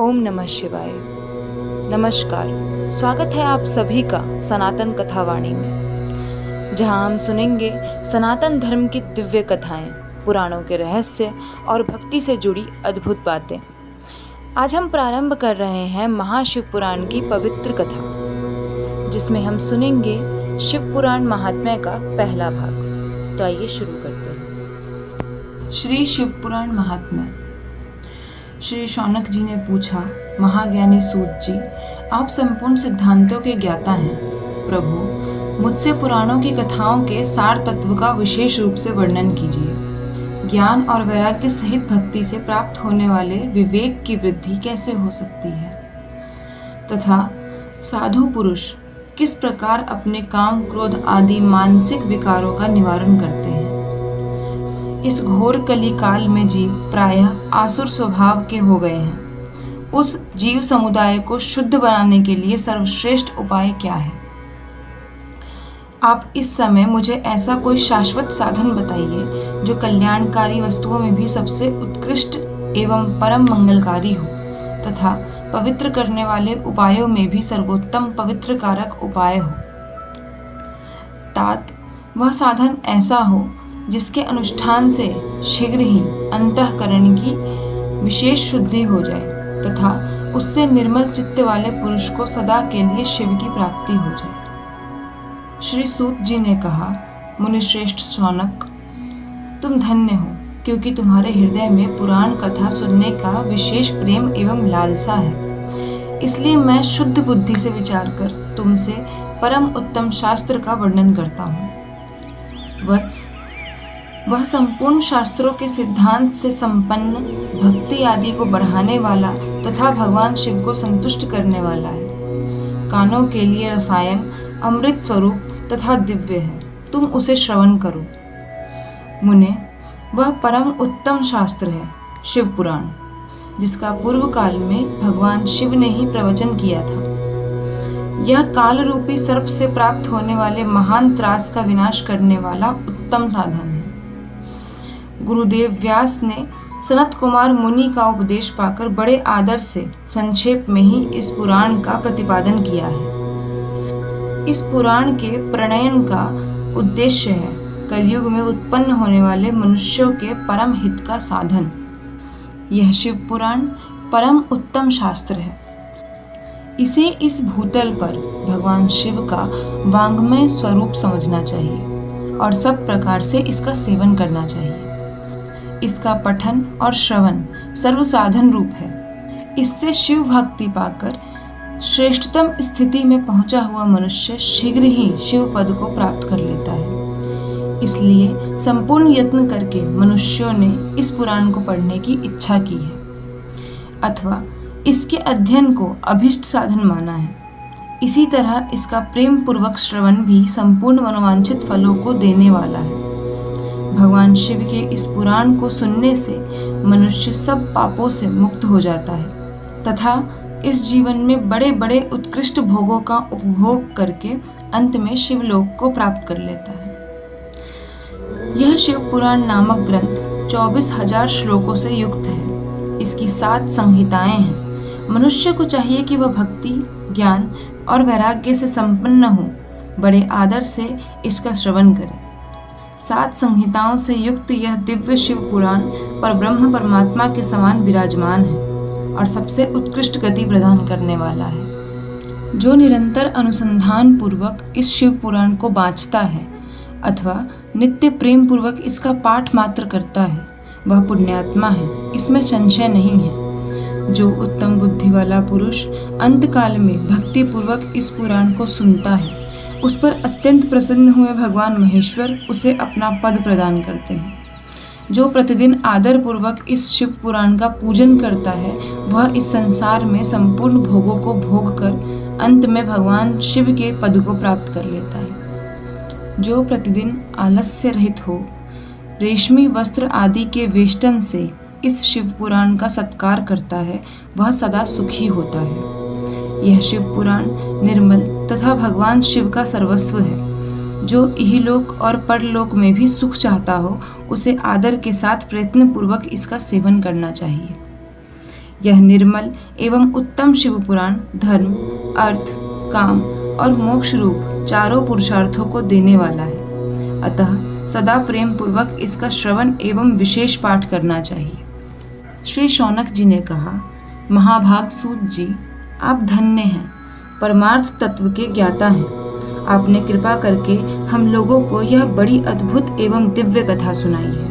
ओम नमः शिवाय। नमस्कार, स्वागत है आप सभी का सनातन कथावाणी में, जहां हम सुनेंगे सनातन धर्म की दिव्य कथाएं, पुराणों के रहस्य और भक्ति से जुड़ी अद्भुत बातें। आज हम प्रारंभ कर रहे हैं महाशिव पुराण की पवित्र कथा, जिसमें हम सुनेंगे शिव पुराण महात्म्य का पहला भाग। तो आइए शुरू करते हैं। श्री शिव पुराण महात्म्य। श्री शौनक जी ने पूछा, महाज्ञानी सूत जी, आप संपूर्ण सिद्धांतों के ज्ञाता हैं। प्रभु, मुझसे पुराणों की कथाओं के सार तत्व का विशेष रूप से वर्णन कीजिए। ज्ञान और वैराग्य सहित भक्ति से प्राप्त होने वाले विवेक की वृद्धि कैसे हो सकती है, तथा साधु पुरुष किस प्रकार अपने काम, क्रोध आदि मानसिक विकारों का निवारण करते हैं। इस घोर कली काल में जीव प्रायः आसुर स्वभाव के हो गए हैं। उस जीव समुदाय को शुद्ध बनाने के लिए सर्वश्रेष्ठ उपाय क्या है? आप इस समय मुझे ऐसा कोई शाश्वत साधन बताइए जो कल्याणकारी वस्तुओं में भी सबसे उत्कृष्ट एवं परम मंगलकारी हो, तथा पवित्र करने वाले उपायों में भी सर्वोत्तम पवित्र कारक उपाय हो। तात, वह साधन ऐसा हो जिसके अनुष्ठान से शीघ्र ही अंतःकरण की विशेष शुद्धि हो जाए, तथा उससे निर्मल चित्त वाले पुरुष को सदा के लिए शिव की प्राप्ति हो जाए। श्री सूत जी ने कहा, मुनिश्रेष्ठ शौनक, तुम धन्य हो, क्योंकि तुम्हारे हृदय में पुराण कथा सुनने का विशेष प्रेम एवं लालसा है। इसलिए मैं शुद्ध बुद्धि से विचार कर तुमसे परम उत्तम शास्त्र का वर्णन करता हूँ। वत्स, वह संपूर्ण शास्त्रों के सिद्धांत से संपन्न, भक्ति आदि को बढ़ाने वाला तथा भगवान शिव को संतुष्ट करने वाला है। कानों के लिए रसायन, अमृत स्वरूप तथा दिव्य है। तुम उसे श्रवण करो। मुने, वह परम उत्तम शास्त्र है शिव पुराण, जिसका पूर्व काल में भगवान शिव ने ही प्रवचन किया था। यह काल रूपी सर्प से प्राप्त होने वाले महान त्रास का विनाश करने वाला उत्तम साधन है। गुरुदेव व्यास ने सनत कुमार मुनि का उपदेश पाकर बड़े आदर से संक्षेप में ही इस पुराण का प्रतिपादन किया है। इस पुराण के प्रणयन का उद्देश्य है कलयुग में उत्पन्न होने वाले मनुष्यों के परम हित का साधन। यह शिव पुराण परम उत्तम शास्त्र है। इसे इस भूतल पर भगवान शिव का वांग्मय स्वरूप समझना चाहिए और सब प्रकार से इसका सेवन करना चाहिए। इसका पठन और श्रवण सर्व साधन रूप है। इससे शिव भक्ति पाकर श्रेष्ठतम स्थिति में पहुंचा हुआ मनुष्य शीघ्र ही शिव पद को प्राप्त कर लेता है। इसलिए संपूर्ण यत्न करके मनुष्यों ने इस पुराण को पढ़ने की इच्छा की है, अथवा इसके अध्ययन को अभिष्ट साधन माना है। इसी तरह इसका प्रेम पूर्वक श्रवण भी संपूर्ण मनोवांछित फलों को देने वाला है। भगवान शिव के इस पुराण को सुनने से मनुष्य सब पापों से मुक्त हो जाता है, तथा इस जीवन में बड़े बड़े उत्कृष्ट भोगों का उपभोग करके अंत में शिवलोक को प्राप्त कर लेता है। यह शिव पुराण नामक ग्रंथ 24,000 श्लोकों से युक्त है। इसकी 7 संहिताएं हैं। मनुष्य को चाहिए कि वह भक्ति, ज्ञान और वैराग्य से संपन्न हो, बड़े आदर से इसका श्रवण करे। 7 संहिताओं से युक्त यह दिव्य शिव पुराण परब्रह्म परमात्मा के समान विराजमान है और सबसे उत्कृष्ट गति प्रदान करने वाला है। जो निरंतर अनुसंधान पूर्वक इस शिव पुराण को बाँचता है अथवा नित्य प्रेम पूर्वक इसका पाठ मात्र करता है, वह पुण्यात्मा है, इसमें संशय नहीं है। जो उत्तम बुद्धि वाला पुरुष अंतकाल में भक्ति पूर्वक इस पुराण को सुनता है, उस पर अत्यंत प्रसन्न हुए भगवान महेश्वर उसे अपना पद प्रदान करते हैं। जो प्रतिदिन आदर पूर्वक इस शिव पुराण का पूजन करता है, वह इस संसार में संपूर्ण भोगों को भोग कर अंत में भगवान शिव के पद को प्राप्त कर लेता है। जो प्रतिदिन आलस्य रहित हो, रेशमी वस्त्र आदि के वेष्टन से इस शिव पुराण का सत्कार करता है, वह सदा सुखी होता है। यह शिव पुराण निर्मल तथा भगवान शिव का सर्वस्व है। जो इहलोक और परलोक में भी सुख चाहता हो, उसे आदर के साथ प्रयत्न पूर्वक इसका सेवन करना चाहिए। यह निर्मल एवं उत्तम शिव पुराण धर्म, अर्थ, काम और मोक्ष रूप चारों पुरुषार्थों को देने वाला है। अतः सदा प्रेम पूर्वक इसका श्रवण एवं विशेष पाठ करना चाहिए। श्री शौनक जी ने कहा, महाभाग सूत जी, आप धन्य हैं, परमार्थ तत्व के ज्ञाता हैं। आपने कृपा करके हम लोगों को यह बड़ी अद्भुत एवं दिव्य कथा सुनाई है।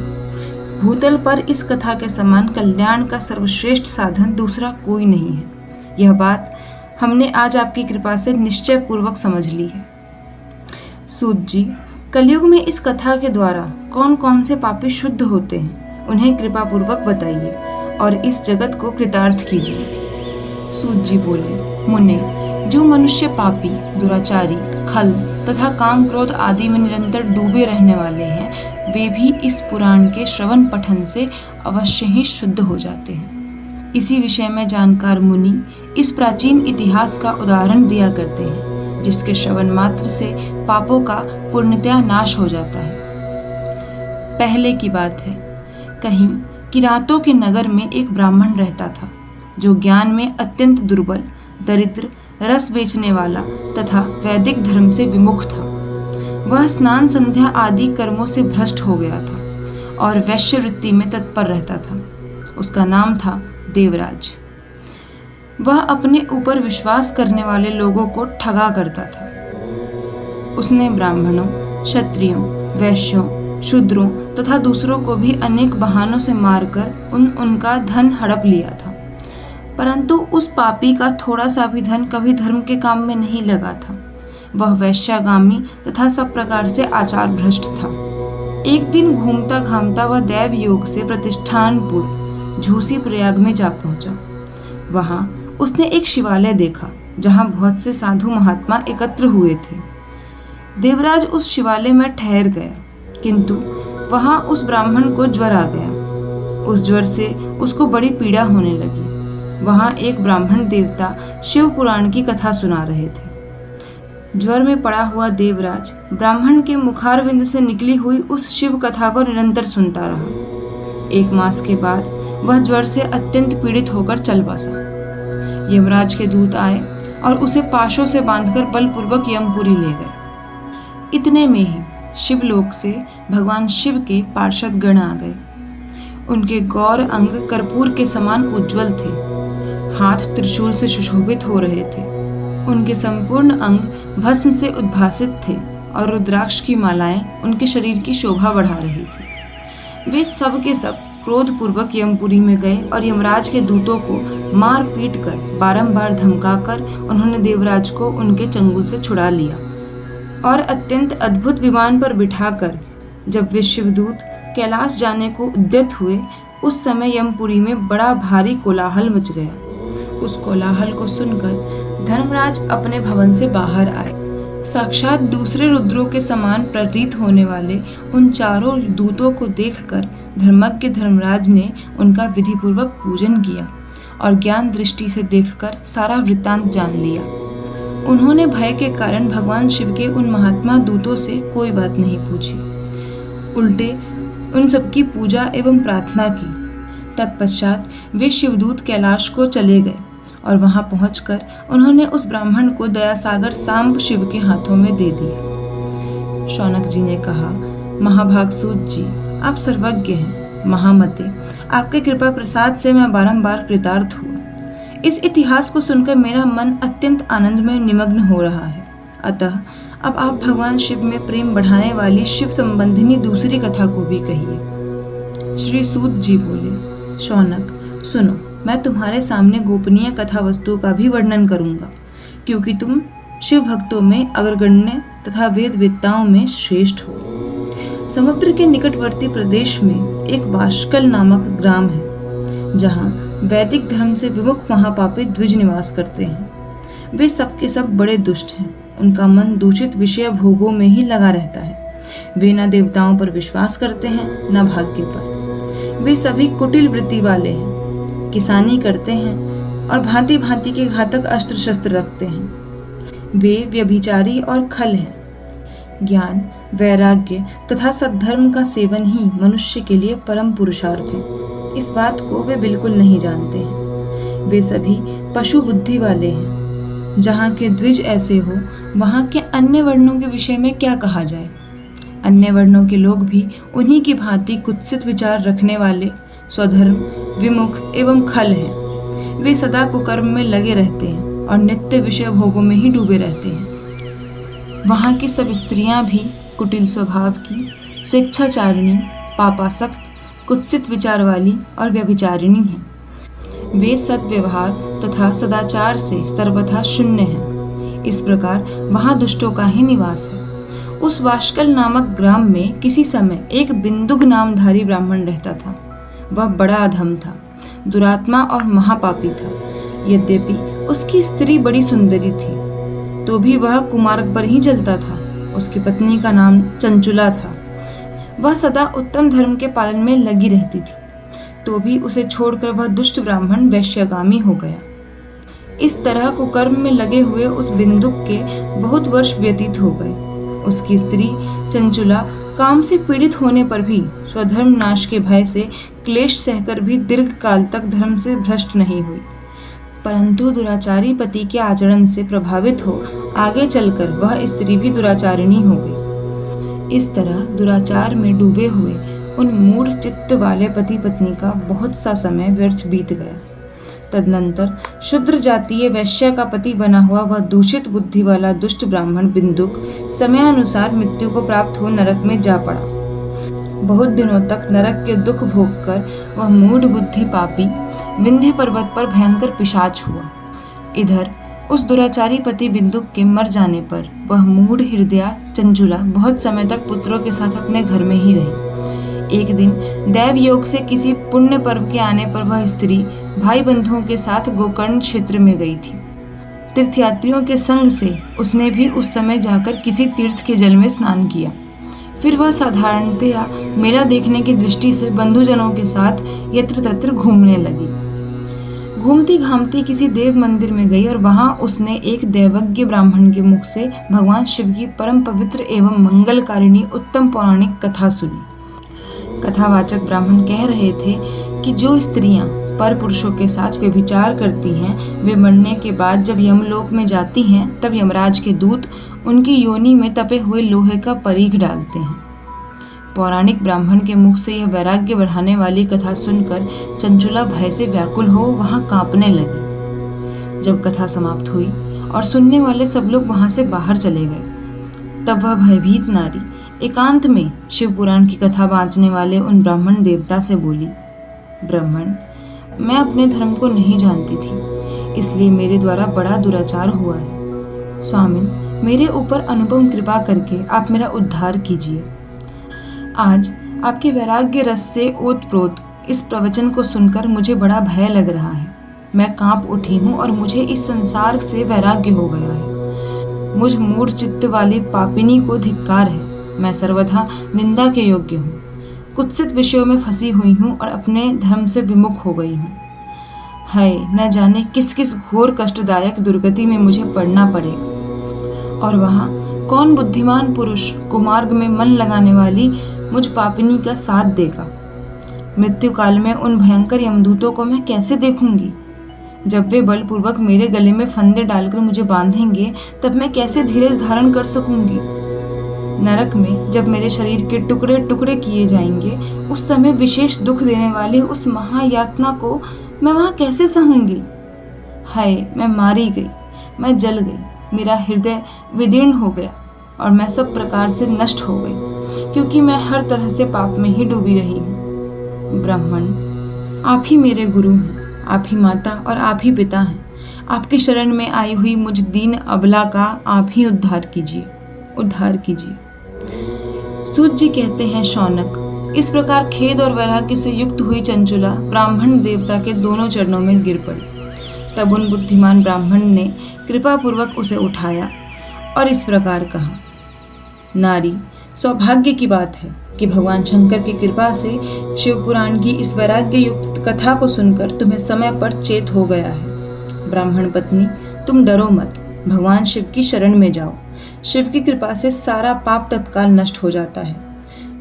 भूतल पर इस कथा के समान कल्याण का सर्वश्रेष्ठ साधन दूसरा कोई नहीं है। यह बात हमने आज आपकी कृपा से निश्चय पूर्वक समझ ली है। सूत जी, कलयुग में इस कथा के द्वारा कौन कौन से पापी शुद्ध होते हैं, उन्हें कृपा पूर्वक बताइए और इस जगत को कृतार्थ कीजिए। सूत जी बोले, मुने, जो मनुष्य पापी, दुराचारी, खल तथा काम क्रोध आदि में निरंतर डूबे रहने वाले हैं, वे भी इस पुराण के श्रवण पठन से अवश्य ही शुद्ध हो जाते हैं। इसी विषय में जानकार मुनि इस प्राचीन इतिहास का उदाहरण दिया करते हैं, जिसके श्रवण मात्र से पापों का पूर्णतया नाश हो जाता है। पहले की बात है, कहीं किरातों के नगर में एक ब्राह्मण रहता था, जो ज्ञान में अत्यंत दुर्बल, दरिद्र, रस बेचने वाला तथा वैदिक धर्म से विमुख था। वह स्नान संध्या आदि कर्मों से भ्रष्ट हो गया था और वैश्य वृत्ति में तत्पर रहता था। उसका नाम था देवराज। वह अपने ऊपर विश्वास करने वाले लोगों को ठगा करता था। उसने ब्राह्मणों, क्षत्रियों, वैश्यों, शूद्रों तथा दूसरों को भी अनेक बहानों से मारकर उनका धन हड़प लिया था, परंतु उस पापी का थोड़ा सा भी धन कभी धर्म के काम में नहीं लगा था। वह वैश्यागामी तथा सब प्रकार से आचार भ्रष्ट था। एक दिन घूमता घामता वह दैव योग से प्रतिष्ठानपुर झूसी प्रयाग में जा पहुंचा। वहां उसने एक शिवालय देखा, जहां बहुत से साधु महात्मा एकत्र हुए थे। देवराज उस शिवालय में ठहर गया, किंतु वहां उस ब्राह्मण को ज्वर आ गया। उस ज्वर से उसको बड़ी पीड़ा होने लगी। वहां एक ब्राह्मण देवता शिव पुराण की कथा सुना रहे थे। ज्वर में पड़ा हुआ देवराज ब्राह्मण के मुखारविंद से निकली हुई उस शिव कथा को निरंतर सुनता रहा। 1 मास के बाद वह ज्वर से अत्यंत पीड़ित होकर चल बसा। यमराज के दूत आए और उसे पाशों से बांधकर बलपूर्वक यमपुरी ले गए। इतने में ही शिवलोक से भगवान शिव के पार्षद गण आ गए। उनके गौर अंग कर्पूर के समान उज्जवल थे, हाथ त्रिशूल से सुशोभित हो रहे थे। उनके संपूर्ण अंग भस्म से उद्भासित थे और रुद्राक्ष की मालाएं उनके शरीर की शोभा बढ़ा रही थी। वे सब के सब क्रोधपूर्वक यमपुरी में गए और यमराज के दूतों को मार पीट कर बारंबार धमकाकर उन्होंने देवराज को उनके चंगुल से छुड़ा लिया और अत्यंत अद्भुत विमान पर बिठाकर जब वे शिवदूत कैलाश जाने को उद्यत हुए, उस समय यमपुरी में बड़ा भारी कोलाहल मच गया। उस कोलाहल को सुनकर धर्मराज अपने भवन से बाहर आए। साक्षात दूसरे रुद्रों के समान प्रतीत होने वाले उन चारों दूतों को देखकर धर्मज्ञ धर्मराज ने उनका विधिपूर्वक पूजन किया और ज्ञान दृष्टि से देखकर सारा वृत्तांत जान लिया। उन्होंने भय के कारण भगवान शिव के उन महात्मा दूतों से कोई बात नहीं पूछी, उल्टे उन सबकी पूजा एवं प्रार्थना की। तत्पश्चात वे शिवदूत कैलाश को चले गए और वहां पहुंचकर उन्होंने उस ब्राह्मण को दयासागर सांब शिव के हाथों में दे दिया। शौनक जी ने कहा, महाभाग सूत जी, आप सर्वज्ञ हैं, महामते, आपके कृपा प्रसाद से मैं बारंबार कृतार्थ हुआ। इस इतिहास को सुनकर मेरा मन अत्यंत आनंद में निमग्न हो रहा है। अतः अब आप भगवान शिव में प्रेम बढ़ाने वाली शिव संबंधिनी दूसरी कथा को भी कहिए। श्री सूत जी बोले, शौनक सुनो, मैं तुम्हारे सामने गोपनीय कथा वस्तु का भी वर्णन करूंगा, क्योंकि तुम शिव भक्तों में अग्रगण्य तथा वेद वेत्ताओं में श्रेष्ठ हो। समुद्र के निकटवर्ती प्रदेश में एक बाष्कल नामक ग्राम है, जहाँ वैदिक धर्म से विमुख महापापी द्विज निवास करते हैं। वे सब के सब बड़े दुष्ट हैं। उनका मन दूषित विषय भोगों में ही लगा रहता है। वे न देवताओं पर विश्वास करते हैं, न भाग्य पर। वे सभी कुटिल वृत्ति वाले हैं, किसानी करते हैं और भांति भांति के घातक अस्त्र शस्त्र रखते हैं। वे व्यभिचारी और खल हैं। ज्ञान, वैराग्य तथा सद्धर्म का सेवन ही मनुष्य के लिए परम पुरुषार्थ है। इस बात को वे बिल्कुल नहीं जानते हैं। वे सभी पशु बुद्धि वाले हैं। जहाँ के द्विज ऐसे हो, वहाँ के अन्य वर्णों के विषय में क्या कहा जाए। अन्य वर्णों के लोग भी उन्हीं की भांति कुत्सित विचार रखने वाले, स्वधर्म, विमुख एवं खल हैं। वे सदा कुकर्म में लगे रहते हैं और नित्य विषय भोगों में ही डूबे रहते हैं। वहाँ की सब स्त्रियां भी कुटिल स्वभाव की, स्वेच्छाचारिणी, पापासक्त, कुत्सित विचार वाली और व्यभिचारिणी हैं। वे सद्व्यवहार तथा सदाचार से सर्वथा शून्य हैं। इस प्रकार वहाँ दुष्टों का ही निवास है। उस वाशकल नामक ग्राम में किसी समय एक बिंदुक नामधारी ब्राह्मण रहता था। वह बड़ा अधम था, दुरात्मा और महापापी था। यद्यपि उसकी स्त्री बड़ी सुंदरी थी, तो भी वह कुमार्ग पर ही चलता था। उसकी पत्नी का नाम चंचुला था। वह सदा उत्तम धर्म के पालन में लगी रहती थी, तो भी उसे छोड़कर वह दुष्ट ब्राह्मण वैश्यगामी हो गया। इस तरह कुकर्म में लगे हुए उस बिंदुक के बहुत वर्ष व्यतीत हो गए। उसकी स्त्री चंचुला काम से पीड़ित होने पर भी स्वधर्म नाश के भय से क्लेश सहकर भी दीर्घ काल तक धर्म से भ्रष्ट नहीं हुई, परंतु दुराचारी पति के आचरण से प्रभावित हो आगे चलकर वह स्त्री भी दुराचारिणी हो गई। इस तरह दुराचार में डूबे हुए उन मूढ़ चित्त वाले पति पत्नी का बहुत सा समय व्यर्थ बीत गया। तदनंतर शूद्र जातीय वैश्य का पति बना हुआ वह दूषित बुद्धि वाला दुष्ट ब्राह्मण बिंदुक समयानुसार मृत्यु को प्राप्त हो नरक में जा पड़ा। बहुत दिनों तक नरक के दुख भोगकर वह मूढ़ बुद्धि पापी विंध्य पर्वत पर भयंकर पिशाच हुआ। इधर उस दुराचारी पति बिंदुक के मर जाने पर वह मूढ़ हृदया चंचुला बहुत समय तक पुत्रों के साथ अपने घर में ही रही। एक दिन दैव योग से किसी पुण्य पर्व के आने पर वह स्त्री भाई बंधुओं के साथ गोकर्ण क्षेत्र में गई थी। तीर्थयात्रियों के संग से उसने भी उस समय जाकर किसी तीर्थ के जल में स्नान किया। फिर वह साधारणतया मेला देखने की दृष्टि से बंधुजनों के साथ यत्र तत्र घूमने लगी। घूमती घामती किसी देव मंदिर में गई और वहां उसने एक दैवज्ञ ब्राह्मण के मुख से भगवान शिव की परम पवित्र एवं मंगलकारिणी उत्तम पौराणिक कथा सुनी। कथावाचक ब्राह्मण कह रहे थे कि जो स्त्रियां पर पुरुषों के साथ व्यभिचार करती हैं, वे मरने के बाद जब यमलोक में जाती हैं, तब यमराज के दूत उनकी योनि में तपे हुए लोहे का परीख डालते हैं। पौराणिक ब्राह्मण के मुख से यह वैराग्य बढ़ाने वाली कथा सुनकर चंचुला भय से व्याकुल हो वहां कांपने लगी। जब कथा समाप्त हुई और सुनने वाले सब लोग वहां से बाहर चले गए, तब वह भयभीत नारी एकांत में शिव पुराण की कथा बांचने वाले उन ब्राह्मण देवता से बोली, ब्राह्मण, मैं अपने धर्म को नहीं जानती थी, इसलिए मेरे द्वारा बड़ा दुराचार हुआ है। स्वामिन, मेरे ऊपर अनुपम कृपा करके आप मेरा उद्धार कीजिए। आज आपके वैराग्य रस से ओतप्रोत इस प्रवचन को सुनकर मुझे बड़ा भय लग रहा है। मैं कांप उठी हूँ और मुझे इस संसार से वैराग्य हो गया है। मुझ मूढ़ चित्त वाली पापिनी को धिक्कार है। मैं सर्वथा निंदा के योग्य हूँ। कुत्सित विषयों में फंसी हुई हूँ और अपने धर्म से विमुख हो गई हूँ। हाय, न जाने किस किस घोर कष्टदायक दुर्गति में मुझे पड़ना पड़ेगा, और वहाँ कौन बुद्धिमान पुरुष कुमार्ग में मन लगाने वाली मुझ पापिनी का साथ देगा। मृत्यु काल में उन भयंकर यमदूतों को मैं कैसे देखूंगी। जब वे बलपूर्वक मेरे गले में फंदे डालकर मुझे बांधेंगे, तब मैं कैसे धीरज धारण कर सकूंगी। नरक में जब मेरे शरीर के टुकड़े टुकड़े किए जाएंगे, उस समय विशेष दुख देने वाली उस महायातना को मैं वहां कैसे सहूंगी। हाय, मैं मारी गई, मैं जल गई, मेरा हृदय विदीर्ण हो गया और मैं सब प्रकार से नष्ट हो गई, क्योंकि मैं हर तरह से पाप में ही डूबी रही हूँ। ब्राह्मण, आप ही मेरे गुरु हैं, आप ही माता और आप ही पिता हैं। आपकी शरण में आई हुई मुझ दीन अबला का आप ही उद्धार कीजिए, उद्धार कीजिए। सूत जी कहते हैं, शौनक, इस प्रकार खेद और वैराग्य से युक्त हुई चंचुला ब्राह्मण देवता के दोनों चरणों में गिर पड़ी। तब उन बुद्धिमान ब्राह्मण ने कृपा पूर्वक उसे उठाया और इस प्रकार कहा, नारी, सौभाग्य की बात है कि भगवान शंकर की कृपा से शिव पुराण की इस वैराग्य युक्त कथा को सुनकर तुम्हें समय पर चेत हो गया है। ब्राह्मण पत्नी, तुम डरो मत, भगवान शिव की शरण में जाओ। शिव की कृपा से सारा पाप तत्काल नष्ट हो जाता है।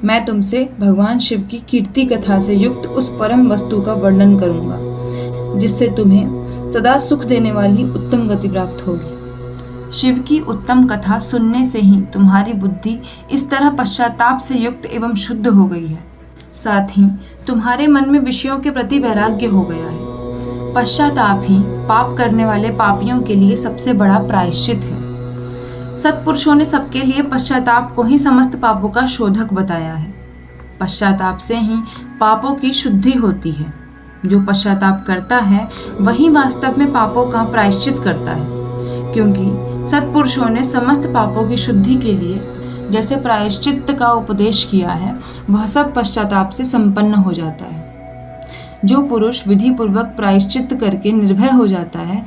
मैं तुमसे भगवान शिव की कीर्ति कथा से युक्त उस परम वस्तु का वर्णन करूंगा, जिससे तुम्हें सदा सुख देने वाली उत्तम गति प्राप्त होगी। शिव की उत्तम कथा सुनने से ही तुम्हारी बुद्धि इस तरह पश्चाताप से युक्त एवं शुद्ध हो गई है। साथ ही तुम्हारे मन में विषयों के प्रति वैराग्य हो गया है। पश्चाताप ही पाप करने वाले पापियों के लिए सबसे बड़ा प्रायश्चित है। सत्पुरुषों ने सबके लिए पश्चाताप को ही समस्त पापों का शोधक बताया है। पश्चाताप से ही पापों की शुद्धि होती है। जो पश्चाताप करता है वही वास्तव में पापों का प्रायश्चित करता है, क्योंकि सत्पुरुषों ने समस्त पापों की शुद्धि के लिए जैसे प्रायश्चित का उपदेश किया है, वह सब पश्चाताप से संपन्न हो जाता है। जो पुरुष विधि पूर्वक प्रायश्चित करके निर्भय हो जाता है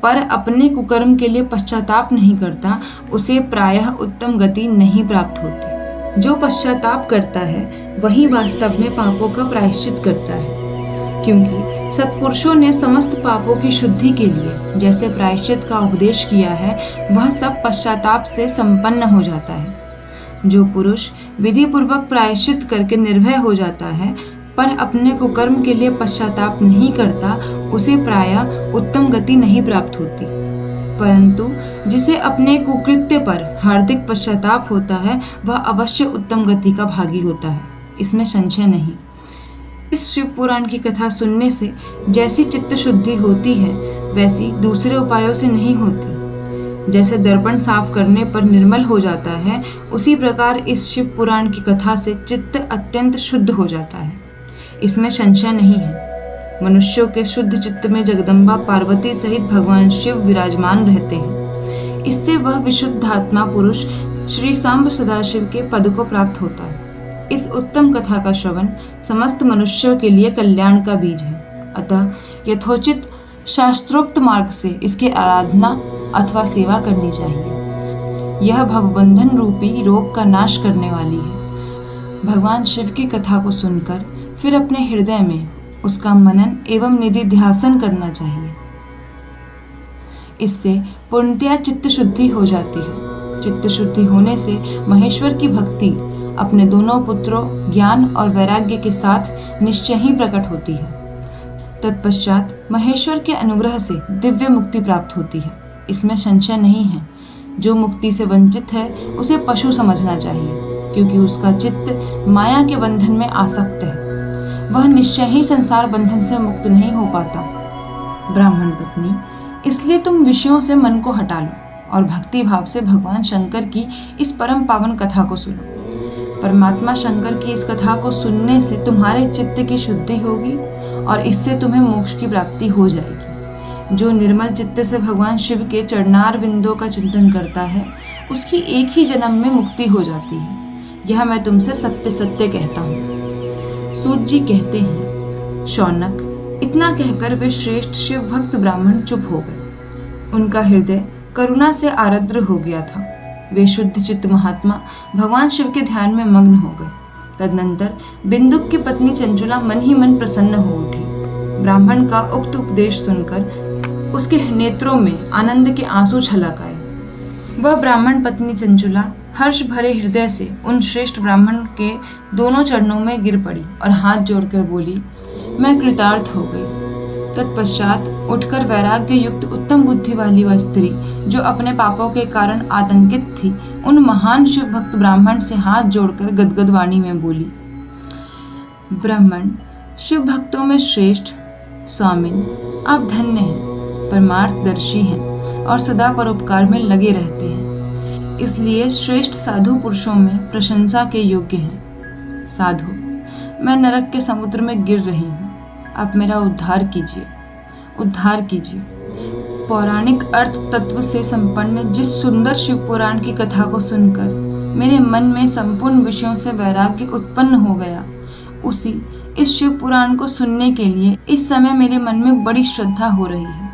पर अपने कुकर्म के लिए पश्चाताप नहीं करता, उसे प्रायः उत्तम गति नहीं प्राप्त होती। जो पश्चाताप करता है वही वास्तव में पापों का प्रायश्चित करता है, क्योंकि सत्पुरुषों ने समस्त पापों की शुद्धि के लिए जैसे प्रायश्चित का उपदेश किया है, वह सब पश्चाताप से संपन्न हो जाता है। जो पुरुष विधि पूर्वक प्रायश्चित करके निर्भय हो जाता है पर अपने कुकर्म के लिए पश्चाताप नहीं करता, उसे प्रायः उत्तम गति नहीं प्राप्त होती। परंतु जिसे अपने कुकृत्य पर हार्दिक पश्चाताप होता है, वह अवश्य उत्तम गति का भागी होता है, इसमें संशय नहीं। इस शिव पुराण की कथा सुनने से जैसी चित्त शुद्धि होती है, वैसी दूसरे उपायों से नहीं होती। जैसे दर्पण साफ करने पर निर्मल हो जाता है, उसी प्रकार इस शिव पुराण की कथा से चित्त अत्यंत शुद्ध हो जाता है, इसमें संशय नहीं है। मनुष्यों के शुद्ध चित्त में जगदम्बा पार्वती सहित भगवान शिव विराजमान रहते हैं। इससे वह विशुद्धात्मा पुरुष श्री सांब सदाशिव के पद को प्राप्त होता है। इस उत्तम कथा का श्रवण समस्त मनुष्यों के लिए कल्याण का बीज है। अतः यथोचित शास्त्रोक्त मार्ग से इसकी आराधना अथवा सेवा करनी चाहिए। यह भवबंधन रूपी रोग का नाश करने वाली है। भगवान शिव की कथा को सुनकर फिर अपने हृदय में उसका मनन एवं निधिध्यासन करना चाहिए। इससे पूर्णतया चित्त शुद्धि हो जाती है। चित्त शुद्धि होने से महेश्वर की भक्ति अपने दोनों पुत्रों ज्ञान और वैराग्य के साथ निश्चय ही प्रकट होती है। तत्पश्चात महेश्वर के अनुग्रह से दिव्य मुक्ति प्राप्त होती है, इसमें संशय नहीं है। जो मुक्ति से वंचित है उसे पशु समझना चाहिए, क्योंकि उसका चित्त माया के बंधन में आसक्त है। वह निश्चय ही संसार बंधन से मुक्त नहीं हो पाता। ब्राह्मण पत्नी, इसलिए तुम विषयों से मन को हटा लो और भक्ति भाव से भगवान शंकर की इस परम पावन कथा को सुनो। परमात्मा शंकर की इस कथा को सुनने से तुम्हारे चित्त की शुद्धि होगी और इससे तुम्हें मोक्ष की प्राप्ति हो जाएगी। जो निर्मल चित्त से भगवान शिव के चरणार बिंदों का चिंतन करता है, उसकी एक ही जन्म में मुक्ति हो जाती है। यह मैं तुमसे सत्य सत्य कहता हूँ। सूत जी कहते हैं, शौनक, इतना कहकर वे श्रेष्ठ शिव भक्त ब्राह्मण चुप हो गए। उनका हृदय करुणा से आर्द्र हो गया था। वे शुद्ध चित्त महात्मा भगवान शिव के ध्यान में मग्न हो गए। तदनंतर बिंदुक की पत्नी चंचुला मन ही मन प्रसन्न हो उठी। ब्राह्मण का उक्त उपदेश सुनकर उसके नेत्रों में आनंद के आंसू छलक आए। वह ब्राह्मण पत्नी चंचुला हर्ष भरे हृदय से उन श्रेष्ठ ब्राह्मण के दोनों चरणों में गिर पड़ी और हाथ जोड़कर बोली, मैं कृतार्थ हो गई। तत्पश्चात उठकर वैराग्य युक्त उत्तम बुद्धि वाली वह स्त्री, जो अपने पापों के कारण आतंकित थी, उन महान शिव भक्त ब्राह्मण से हाथ जोड़कर गदगद वाणी में बोली, ब्राह्मण, शिव भक्तों में श्रेष्ठ स्वामिन, आप धन्य हैं, परमार्थदर्शी हैं और सदा परोपकार में लगे रहते हैं, इसलिए श्रेष्ठ साधु पुरुषों में प्रशंसा के योग्य हैं। साधु, मैं नरक के समुद्र में गिर रही हूँ, आप मेरा उद्धार कीजिए, उद्धार कीजिए। पौराणिक अर्थ तत्व से संपन्न जिस सुंदर शिव पुराण की कथा को सुनकर मेरे मन में संपूर्ण विषयों से वैराग्य उत्पन्न हो गया, उसी इस शिव पुराण को सुनने के लिए इस समय मेरे मन में बड़ी श्रद्धा हो रही है।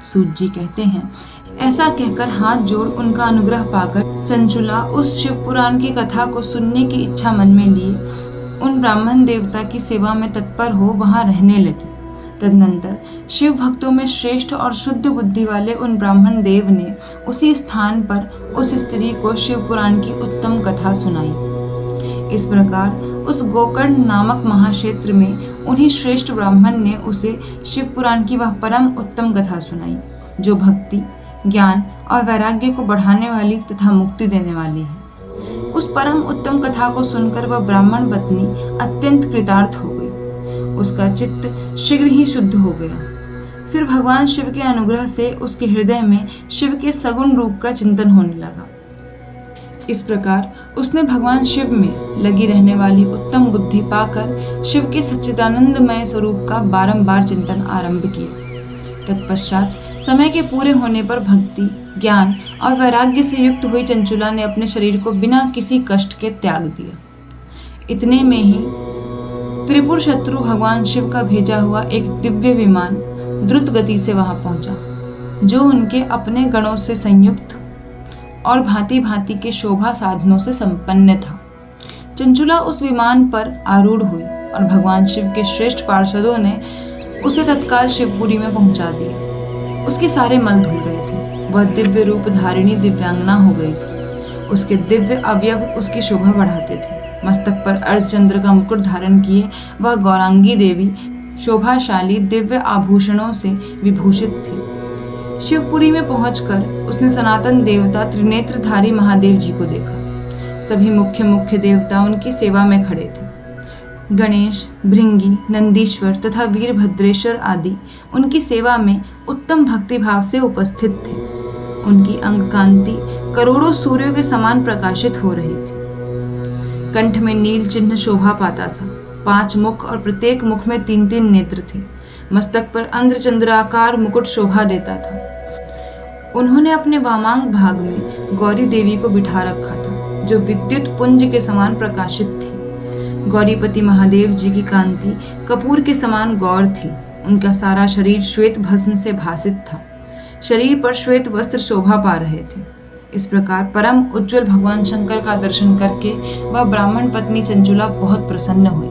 सूत जी कहते हैं, ऐसा कहकर हाथ जोड़ उनका अनुग्रह पाकर चंचुला उस शिव पुराण की कथा को सुनने की इच्छा मन में लिए उन ब्राह्मण देवता की सेवा में तत्पर हो वहां रहने लगी। तदनंतर शिव भक्तों में श्रेष्ठ और शुद्ध बुद्धि वाले उन ब्राह्मण देव ने उसी स्थान पर उस स्त्री को शिव पुराण की उत्तम कथा सुनाई। इस प्रकार उस गोकर्ण नामक महाक्षेत्र में उन्हीं श्रेष्ठ ब्राह्मण ने उसे शिव पुराण की वह परम उत्तम कथा सुनाई, जो भक्ति, ज्ञान और वैराग्य को बढ़ाने वाली तथा मुक्ति देने वाली है। उस परम उत्तम कथा को सुनकर वह ब्राह्मण पत्नी अत्यंत कृतार्थ हो गई। उसका चित्त शीघ्र ही शुद्ध हो गया। फिर भगवान शिव के अनुग्रह से उसके हृदय में शिव के सगुण रूप का चिंतन होने लगा। इस प्रकार उसने भगवान शिव में लगी रहने वाली उत्तम बुद्धि पाकर शिव के सच्चिदानंदमय स्वरूप का बारंबार चिंतन आरंभ किया। तत्पश्चात समय के पूरे होने पर भक्ति, ज्ञान और वैराग्य से युक्त हुई चंचुला ने अपने शरीर को बिना किसी कष्ट के त्याग दिया। इतने में ही त्रिपुर शत्रु भगवान शिव का भेजा हुआ एक दिव्य विमान द्रुत गति से वहां पहुंचा, जो उनके अपने गणों से संयुक्त और भांति भांति के शोभा साधनों से संपन्न था। चंचुला उस विमान पर आरूढ़ हुई और भगवान शिव के श्रेष्ठ पार्षदों ने उसे तत्काल शिवपुरी में पहुंचा दिया। उसके सारे मल धुल गए थे। वह दिव्य रूप धारिणी दिव्यांगना हो गई थी। उसके दिव्य अवयव उसकी शोभा बढ़ाते थे। मस्तक पर अर्धचंद्र का मुकुट धारण किए वह गौरांगी देवी शोभाशाली दिव्य आभूषणों से विभूषित थी। शिवपुरी में पहुंचकर उसने सनातन देवता त्रिनेत्रधारी महादेव जी को देखा। सभी मुख्य देवता उनकी सेवा में खड़े थे। गणेश, भृंगी, नंदीश्वर तथा वीरभद्रेश्वर आदि उनकी सेवा में उत्तम भक्तिभाव से उपस्थित थे। उनकी अंग कांति करोड़ों सूर्यों के समान प्रकाशित हो रही थी। कंठ में नील चिन्ह शोभा पाता था। 5 मुख और प्रत्येक मुख में 3-3 नेत्र थे। मस्तक पर अर्धचंद्राकार मुकुट शोभा देता था। उन्होंने अपने वामांग भाग में गौरी देवी को बिठा रखा था, जो विद्युत पुंज के समान प्रकाशित थी। गौरीपति महादेव जी की कांति कपूर के समान गौर थी। उनका सारा शरीर श्वेत भस्म से भासित था। शरीर पर श्वेत वस्त्र शोभा पा रहे थे। इस प्रकार परम उज्जवल भगवान शंकर का दर्शन करके वह ब्राह्मण पत्नी चंचुला बहुत प्रसन्न हुई।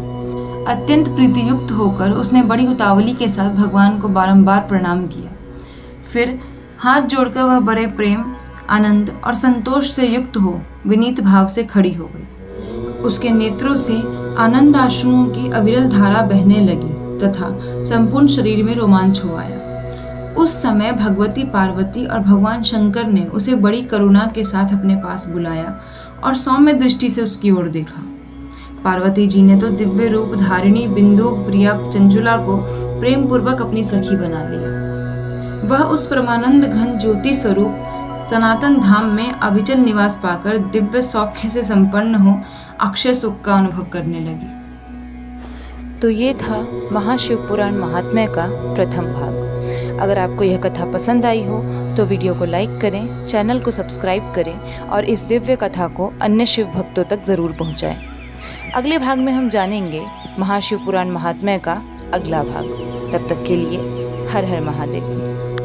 अत्यंत प्रीतियुक्त होकर उसने बड़ी उतावली के साथ भगवान को बारंबार प्रणाम किया। फिर हाथ जोड़कर वह बड़े प्रेम, आनंद और संतोष से युक्त हो विनीत भाव से खड़ी हो गई। उसके नेत्रों से आनंद आंसुओं की अविरल धारा बहने लगी तथा संपूर्ण शरीर में रोमांच हो आया। उस समय भगवती पार्वती और भगवान शंकर ने उसे बड़ी करुणा के साथ अपने पास बुलाया और सौम्य दृष्टि से उसकी ओर देखा। पार्वती जी ने तो दिव्य रूप धारिणी बिंदु प्रिया चंचुला को प्रेम पूर्वक अपनी सखी बना लिया। वह उस परमानंद घन ज्योति स्वरूप सनातन धाम में अविचल निवास पाकर दिव्य सौख्य से संपन्न हो अक्षय सुख का अनुभव करने लगी। तो ये था महाशिव पुराण महात्म्य का प्रथम भाग। अगर आपको यह कथा पसंद आई हो तो वीडियो को लाइक करें, चैनल को सब्सक्राइब करें और इस दिव्य कथा को अन्य शिव भक्तों तक ज़रूर पहुंचाएं। अगले भाग में हम जानेंगे महाशिव पुराण महात्म्य का अगला भाग। तब तक के लिए हर हर महादेव।